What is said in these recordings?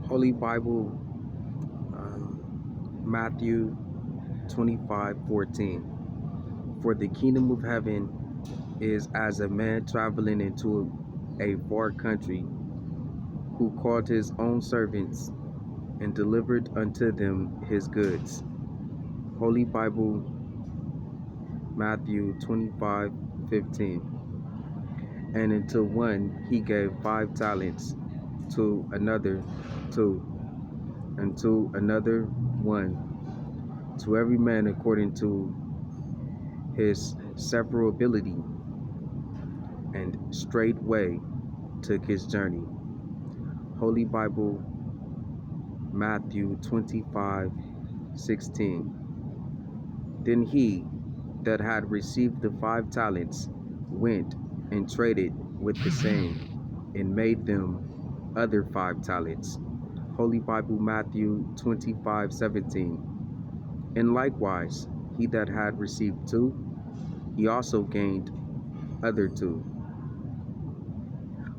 Holy Bible, Matthew 25:14. For the kingdom of heaven is as a man traveling into a far country, who called his own servants and delivered unto them his goods. Holy Bible, Matthew 25:15. And unto one he gave 5 talents, to another 2, and to another 1, to every man according to his several ability, and straightway took his journey. Holy Bible, Matthew 25:16. Then he that had received the 5 talents went and traded with the same, and made them other 5 talents. Holy Bible, Matthew 25:17. And likewise, he that had received 2, he also gained other 2.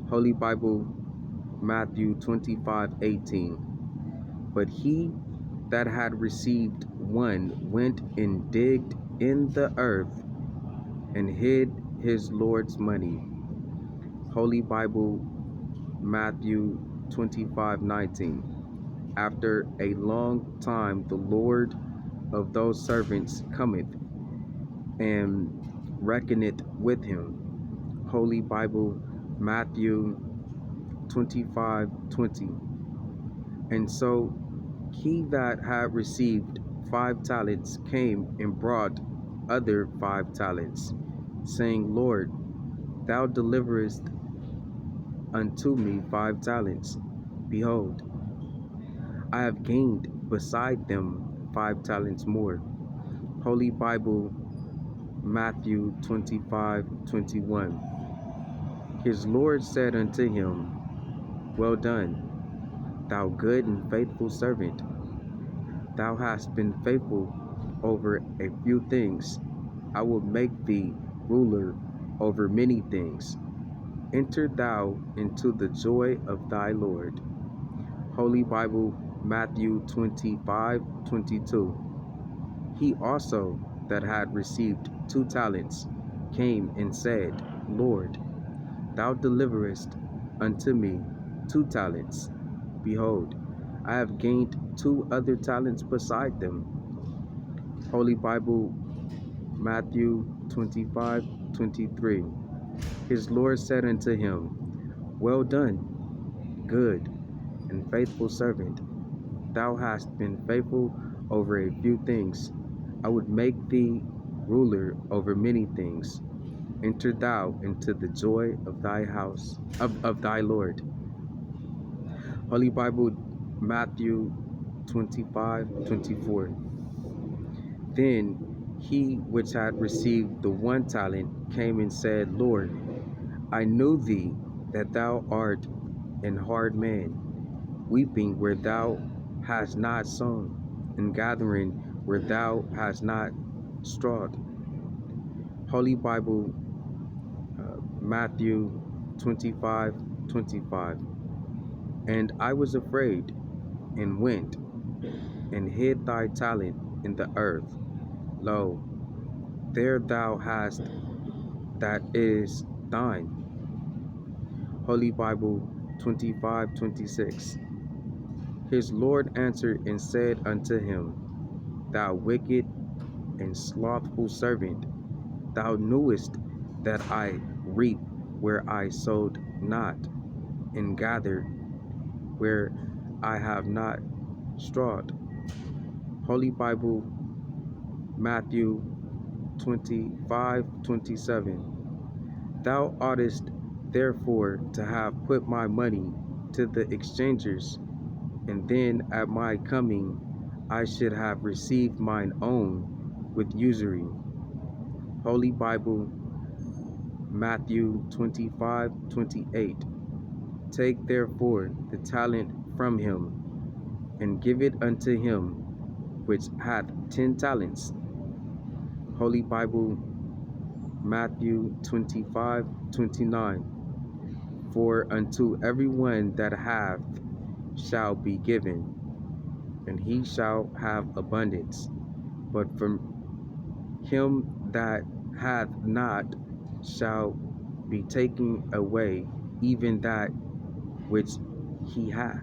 Holy Bible, Matthew 25:18. But he that had received 1 went and digged in the earth and hid his Lord's money. Holy Bible, Matthew 25:19. After a long time the Lord of those servants cometh and reckoneth with him. Holy Bible, Matthew 25:20. And so he that had received 5 talents came and brought other 5 talents, saying, Lord, thou deliverest unto me 5 talents. Behold, I have gained beside them 5 talents more. Holy Bible, Matthew 25:21. His Lord said unto him, Well done, thou good and faithful servant. Thou hast been faithful over a few things. I will make thee ruler over many things. Enter thou into the joy of thy Lord. Holy Bible, Matthew 25:22. He also that had received 2 talents came and said, Lord, thou deliverest unto me 2 talents. Behold, I have gained 2 other talents beside them. Holy Bible, Matthew 25:23. His Lord said unto him, Well done, good and faithful servant. Thou hast been faithful over a few things. I would make thee ruler over many things. Enter thou into the joy of thy house, of thy Lord. Holy Bible, Matthew 25:24. Then he which had received the 1 talent came and said, Lord, I knew thee that thou art an hard man, weeping where thou hast not sown, and gathering where thou hast not strawed. Holy Bible, Matthew 25:25. And I was afraid, and went and hid thy talent in the earth. Lo, there thou hast that is thine. Holy Bible 25:26. His Lord answered and said unto him, Thou wicked and slothful servant, thou knewest that I reap where I sowed not, and gather where I have not strawed. Holy Bible, Matthew 25:27. Thou oughtest therefore to have put my money to the exchangers, and then at my coming I should have received mine own with usury. Holy Bible, Matthew 25:28. Take therefore the talent from him, and give it unto him which hath 10 talents. Holy Bible, Matthew 25:29. For unto every one that hath shall be given, and he shall have abundance. But from him that hath not shall be taken away even that which he hath.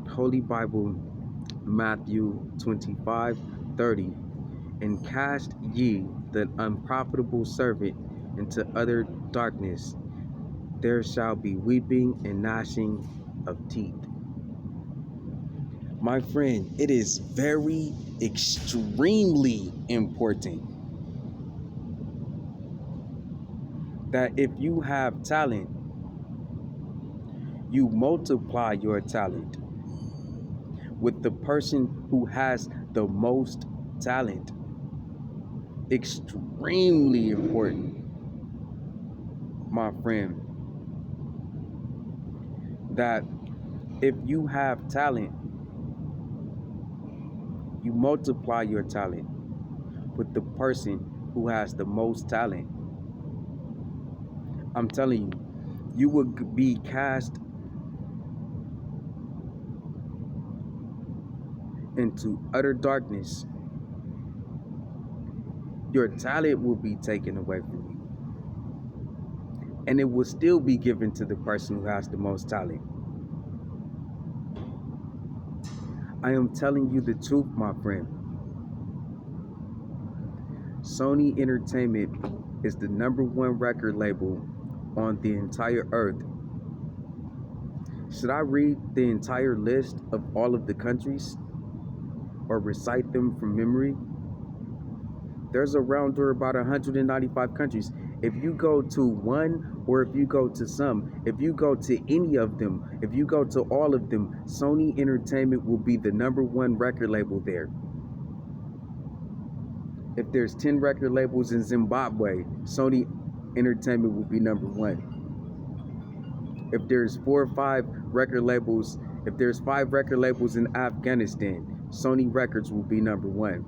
Holy Bible, Matthew 25:30. And cast ye the unprofitable servant into utter darkness. There shall be weeping and gnashing of teeth. My friend, it is very extremely important that if you have talent, you multiply your talent with the person who has the most talent. Extremely important, my friend, that if you have talent, you multiply your talent with the person who has the most talent. I'm telling you, you will be cast into utter darkness. Your talent will be taken away from you, and it will still be given to the person who has the most talent. I am telling you the truth, my friend. Sony Entertainment is the #1 record label on the entire earth. Should I read the entire list of all of the countries or recite them from memory? There's around or about 195 countries. If you go to one, or if you go to some, if you go to any of them, if you go to all of them, Sony Entertainment will be the #1 record label there. If there's 10 record labels in Zimbabwe, Sony Entertainment will be #1. If there's 4 or 5 record labels, if there's 5 record labels in Afghanistan, Sony Records will be #1.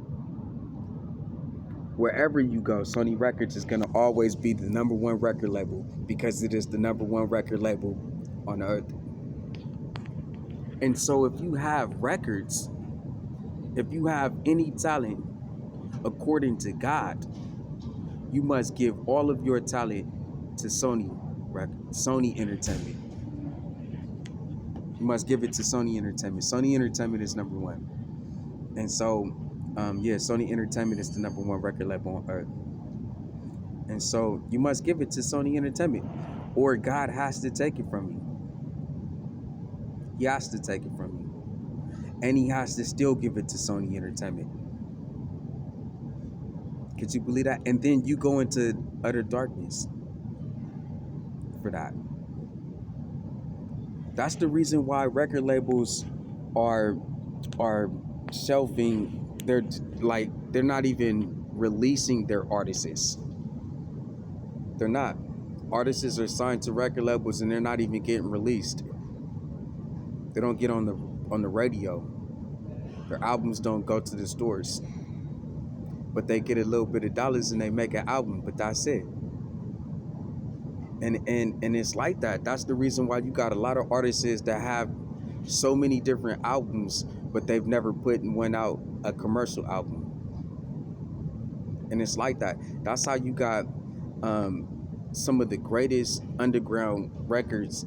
Wherever you go, Sony Records is going to always be the #1 record label because it is the #1 record label on earth. And so if you have records, if you have any talent according to God, you must give all of your talent to Sony Entertainment. You must give it to Sony Entertainment. Sony Entertainment is #1. And so, Sony Entertainment is the #1 record label on earth. And so you must give it to Sony Entertainment, or God has to take it from you. He has to take it from you. And he has to still give it to Sony Entertainment. Could you believe that? And then you go into utter darkness for that. That's the reason why record labels are shelving. They're not even releasing their artists. They're not. Artists are signed to record labels and they're not even getting released. They don't get on the radio. Their albums don't go to the stores. But they get a little bit of dollars and they make an album, but that's it. And it's like that. That's the reason why you got a lot of artists that have so many different albums, but they've never put one out, a commercial album. And it's like that. That's how you got some of the greatest underground records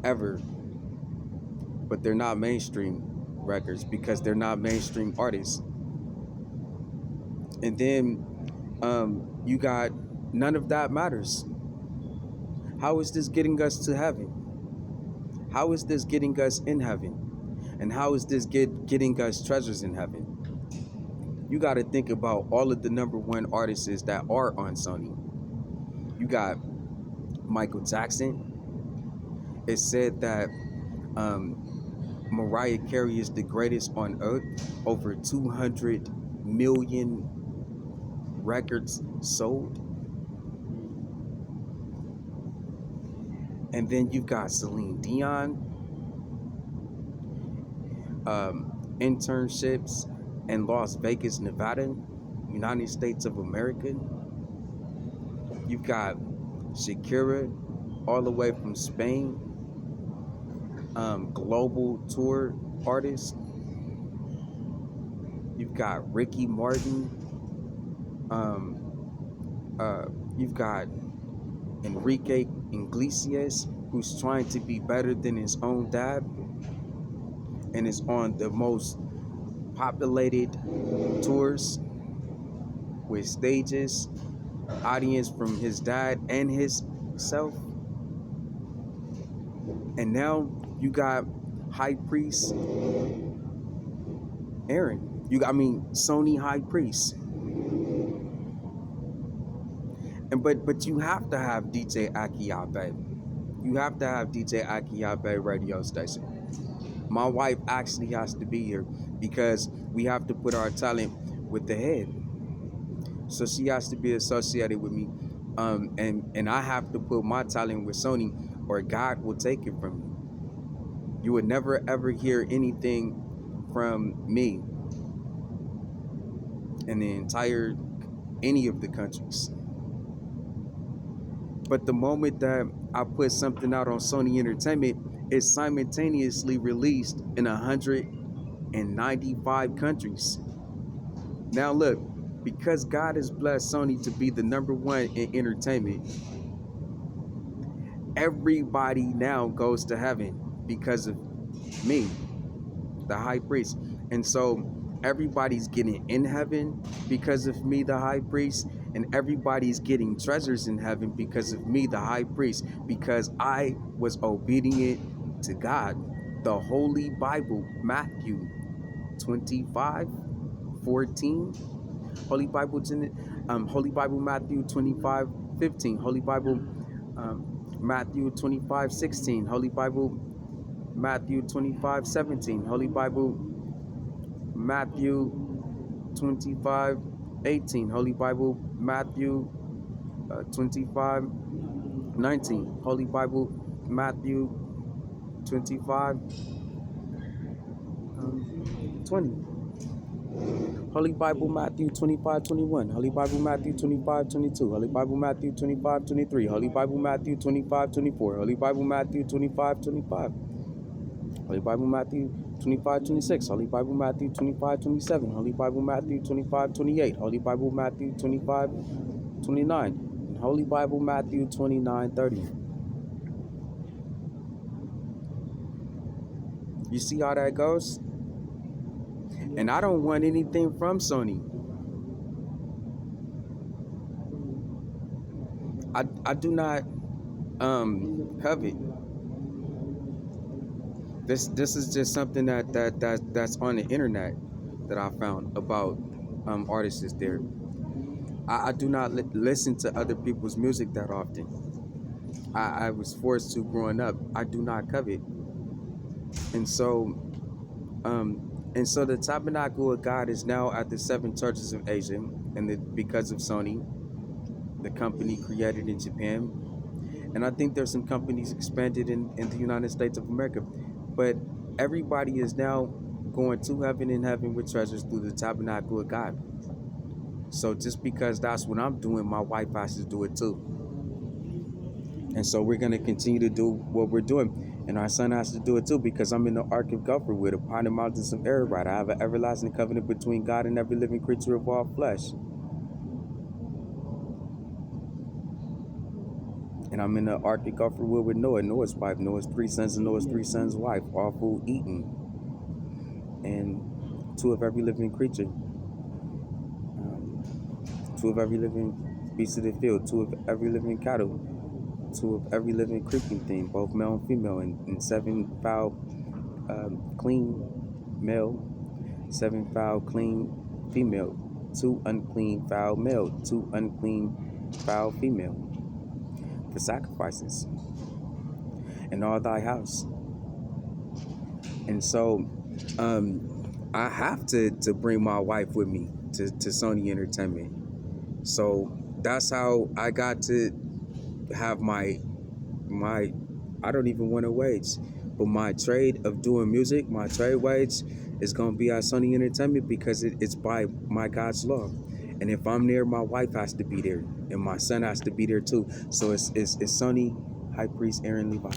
ever, but they're not mainstream records because they're not mainstream artists. And then you got none of that matters. How is this getting us to heaven? How is this getting us in heaven? And how is this getting us treasures in heaven? You got to think about all of the #1 artists that are on Sony. You got Michael Jackson. It said that Mariah Carey is the greatest on earth. Over 200 million records sold. And then you've got Celine Dion, internships in Las Vegas, Nevada, United States of America. You've got Shakira all the way from Spain. global tour artists. You've got Ricky Martin. Um, you've got Enrique Iglesias, who's trying to be better than his own dad and is on the most populated tours with stages, audience from his dad and his self. And now you got High Priest Aaron. Sony High Priest. But you have to have DJ Akie Abe. You have to have DJ Akie Abe radio station. My wife actually has to be here because we have to put our talent with the head. So she has to be associated with me. And I have to put my talent with Sony or God will take it from me. You would never ever hear anything from me in the entire any of the countries. But the moment that I put something out on Sony Entertainment, it's simultaneously released in 195 countries. Now look, because God has blessed Sony to be the #1 in entertainment, everybody now goes to heaven because of me, the high priest. And so everybody's getting in heaven because of me, the high priest, and everybody's getting treasures in heaven because of me, the high priest, because I was obedient to God. The Holy Bible, Matthew 25:14, Holy Bible, Matthew 25:15, Holy Bible, Matthew 25:16, Holy Bible, Matthew 25:17, Holy Bible, Matthew 25:18, Holy Bible, Matthew 25:19, Holy Bible, Matthew 25:20, Holy Bible, Matthew 25:21, Holy Bible, Matthew 25:22, Holy Bible, Matthew 25:23, Holy Bible, Matthew 25:24, Holy Bible, Matthew 25:25, Holy Bible, Matthew 25:26, Holy Bible, Matthew 25:27, Holy Bible, Matthew 25:28, Holy Bible, Matthew 25:29, and Holy Bible, Matthew 29:30. You see how that goes? And I don't want anything from Sony. I do not covet. This is just something that's on the internet that I found about artists there. I do not listen to other people's music that often. I was forced to growing up. I do not covet. And so the Tabernacle of God is now at the 7 churches of Asia, and because of Sony, the company created in Japan. And I think there's some companies expanded in the United States of America. But everybody is now going to heaven and heaven with treasures through the Tabernacle of God. So just because that's what I'm doing, my wife has to do it too. And so we're going to continue to do what we're doing. And our son has to do it too, because I'm in the Ark of Gopher with upon the mountains of Ararat. I have an everlasting covenant between God and every living creature of all flesh. And I'm in the Ark of Gopher with Noah, Noah's wife, Noah's 3 sons and Noah's 3 sons' wife, all food eaten. And 2 of every living creature. 2 of every living beast of the field, 2 of every living cattle, 2 of every living creeping thing, both male and female, and 7 foul clean male, 7 foul clean female, 2 unclean foul male, 2 unclean foul female, for sacrifices in all thy house. And so I have to bring my wife with me to Sony Entertainment. So that's how I got to have my I don't even want a wage, but my trade of doing music, my trade wage is going to be at Sony Entertainment, because it's by my God's law. And if I'm there, my wife has to be there, and my son has to be there too. So it's Sony High Priest Aaron Levi.